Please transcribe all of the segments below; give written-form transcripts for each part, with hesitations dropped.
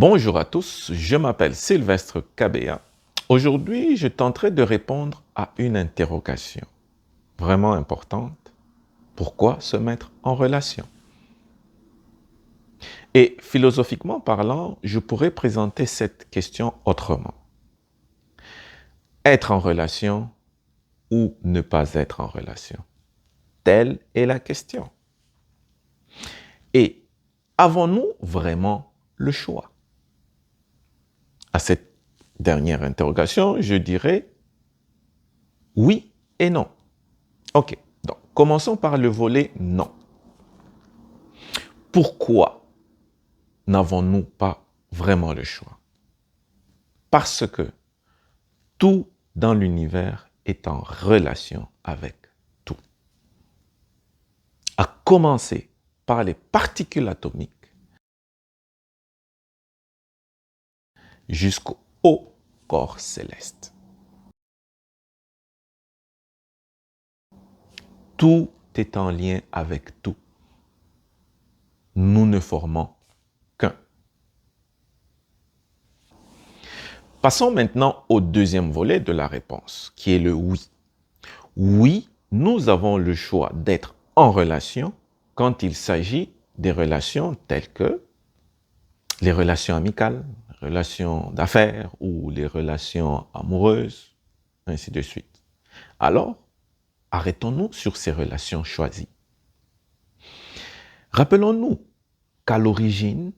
Bonjour à tous, je m'appelle Sylvestre Kabea. Aujourd'hui, je tenterai de répondre à une interrogation vraiment importante. Pourquoi se mettre en relation? Et philosophiquement parlant, je pourrais présenter cette question autrement. Être en relation ou ne pas être en relation? Telle est la question. Et avons-nous vraiment le choix? À cette dernière interrogation, je dirais oui et non. Ok, donc commençons par le volet non. Pourquoi n'avons-nous pas vraiment le choix? Parce que tout dans l'univers est en relation avec tout. À commencer par les particules atomiques jusqu'au haut corps céleste. Tout est en lien avec tout. Nous ne formons qu'un. Passons maintenant au deuxième volet de la réponse, qui est le oui. Oui, nous avons le choix d'être en relation quand il s'agit des relations telles que les relations amicales, les relations d'affaires ou les relations amoureuses, ainsi de suite. Alors, arrêtons-nous sur ces relations choisies. Rappelons-nous qu'à l'origine,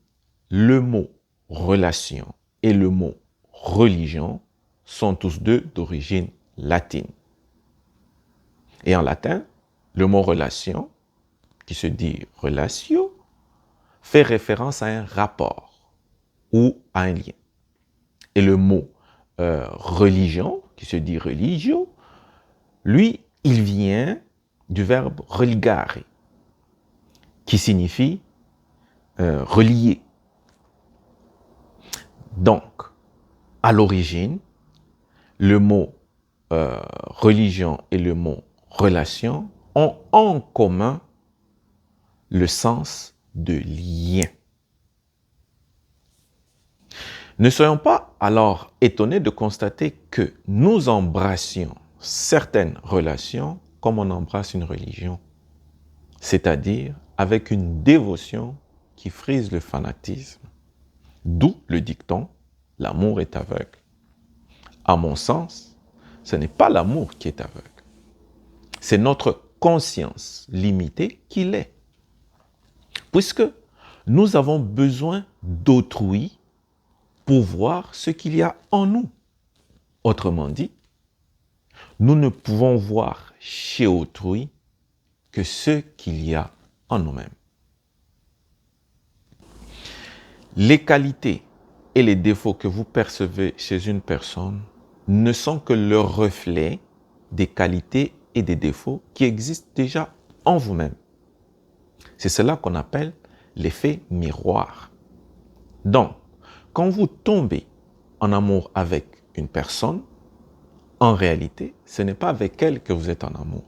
le mot relation et le mot religion sont tous deux d'origine latine. Et en latin, le mot relation, qui se dit relatio, fait référence à un rapport ou à un lien. Et le mot religion, qui se dit religio, lui, il vient du verbe religare, qui signifie relier. Donc, à l'origine, le mot religion et le mot relation ont en commun le sens de lien. Ne soyons pas alors étonnés de constater que nous embrassions certaines relations comme on embrasse une religion, c'est-à-dire avec une dévotion qui frise le fanatisme, d'où le dicton « l'amour est aveugle ». À mon sens, ce n'est pas l'amour qui est aveugle, c'est notre conscience limitée qui l'est. Puisque nous avons besoin d'autrui pour voir ce qu'il y a en nous. Autrement dit, nous ne pouvons voir chez autrui que ce qu'il y a en nous-mêmes. Les qualités et les défauts que vous percevez chez une personne ne sont que le reflet des qualités et des défauts qui existent déjà en vous-même. C'est cela qu'on appelle l'effet miroir. Donc, quand vous tombez en amour avec une personne, en réalité, ce n'est pas avec elle que vous êtes en amour.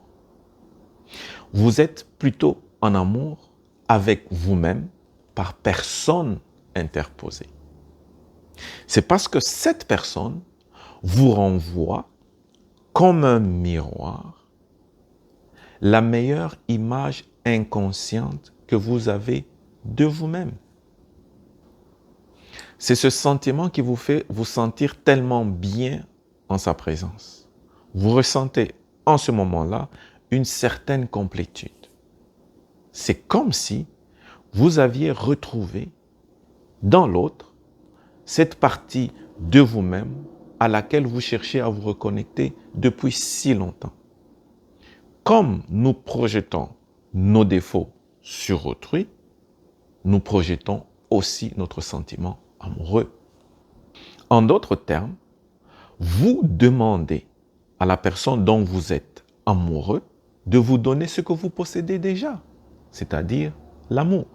Vous êtes plutôt en amour avec vous-même par personne interposée. C'est parce que cette personne vous renvoie comme un miroir la meilleure image inconsciente que vous avez de vous-même. C'est ce sentiment qui vous fait vous sentir tellement bien en sa présence. Vous ressentez en ce moment-là une certaine complétude. C'est comme si vous aviez retrouvé dans l'autre cette partie de vous-même à laquelle vous cherchez à vous reconnecter depuis si longtemps. Comme nous projetons nos défauts sur autrui, nous projetons aussi notre sentiment amoureux. En d'autres termes, vous demandez à la personne dont vous êtes amoureux de vous donner ce que vous possédez déjà, c'est-à-dire l'amour.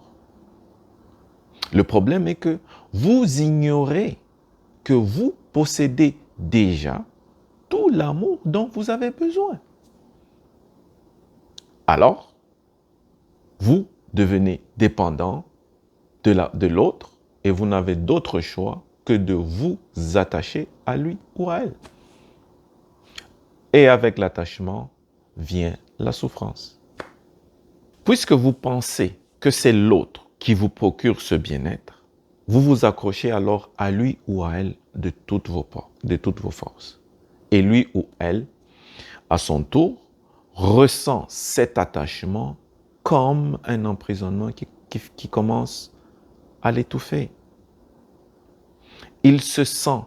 Le problème est que vous ignorez que vous possédez déjà tout l'amour dont vous avez besoin. Alors, vous devenez dépendant de l'autre et vous n'avez d'autre choix que de vous attacher à lui ou à elle. Et avec l'attachement vient la souffrance. Puisque vous pensez que c'est l'autre qui vous procure ce bien-être, vous vous accrochez alors à lui ou à elle de toutes vos forces. Et lui ou elle, à son tour, ressent cet attachement comme un emprisonnement qui commence à l'étouffer. Il se sent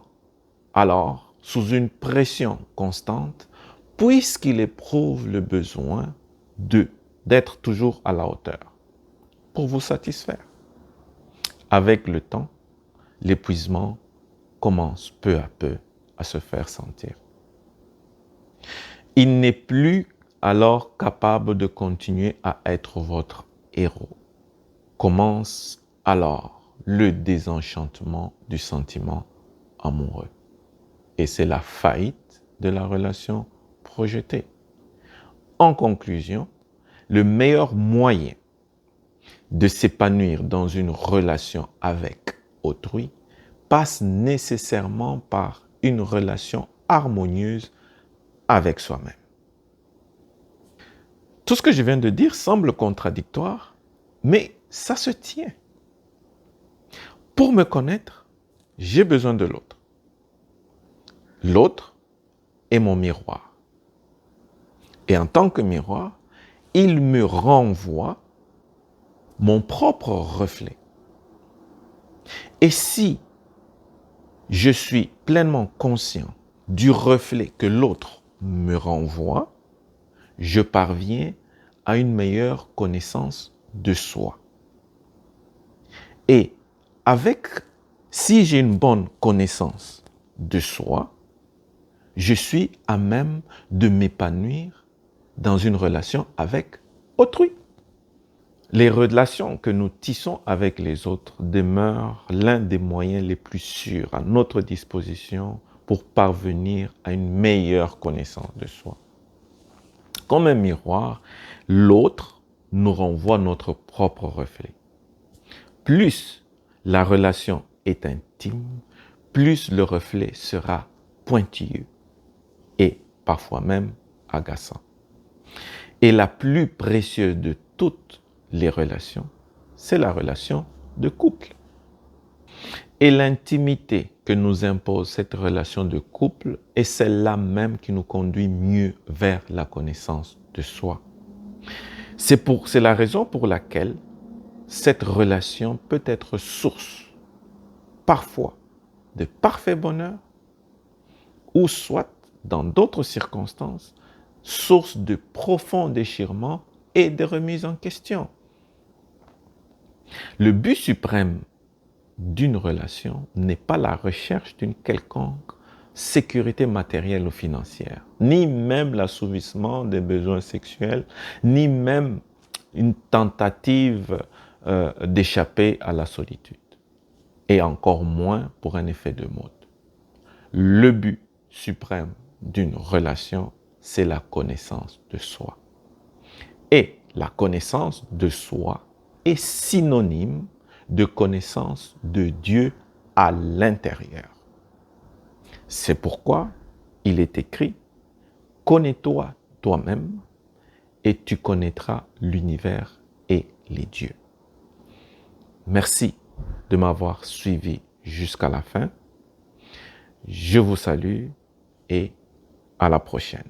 alors sous une pression constante puisqu'il éprouve le besoin d'être toujours à la hauteur pour vous satisfaire. Avec le temps, l'épuisement commence peu à peu à se faire sentir. Il n'est plus alors capable de continuer à être votre héros. Commence alors le désenchantement du sentiment amoureux. Et c'est la faillite de la relation projetée. En conclusion, le meilleur moyen de s'épanouir dans une relation avec autrui passe nécessairement par une relation harmonieuse avec soi-même. Tout ce que je viens de dire semble contradictoire, mais ça se tient. Pour me connaître, j'ai besoin de l'autre. L'autre est mon miroir. Et en tant que miroir, il me renvoie mon propre reflet. Et si je suis pleinement conscient du reflet que l'autre me renvoie, je parviens à une meilleure connaissance de soi. Et si j'ai une bonne connaissance de soi, je suis à même de m'épanouir dans une relation avec autrui. Les relations que nous tissons avec les autres demeurent l'un des moyens les plus sûrs à notre disposition pour parvenir à une meilleure connaissance de soi. Comme un miroir, l'autre nous renvoie notre propre reflet. Plus la relation est intime, plus le reflet sera pointilleux et parfois même agaçant. Et la plus précieuse de toutes les relations, c'est la relation de couple. Et l'intimité que nous impose cette relation de couple est celle-là même qui nous conduit mieux vers la connaissance de soi. C'est la raison pour laquelle cette relation peut être source, parfois, de parfait bonheur, ou soit, dans d'autres circonstances, source de profond déchirement et de remise en question. Le but suprême d'une relation n'est pas la recherche d'une quelconque sécurité matérielle ou financière, ni même l'assouvissement des besoins sexuels, ni même une tentative d'échapper à la solitude, et encore moins pour un effet de mode. Le but suprême d'une relation, c'est la connaissance de soi. Et la connaissance de soi est synonyme de connaissance de Dieu à l'intérieur. C'est pourquoi il est écrit « Connais-toi toi-même et tu connaîtras l'univers et les dieux ». Merci de m'avoir suivi jusqu'à la fin. Je vous salue et à la prochaine.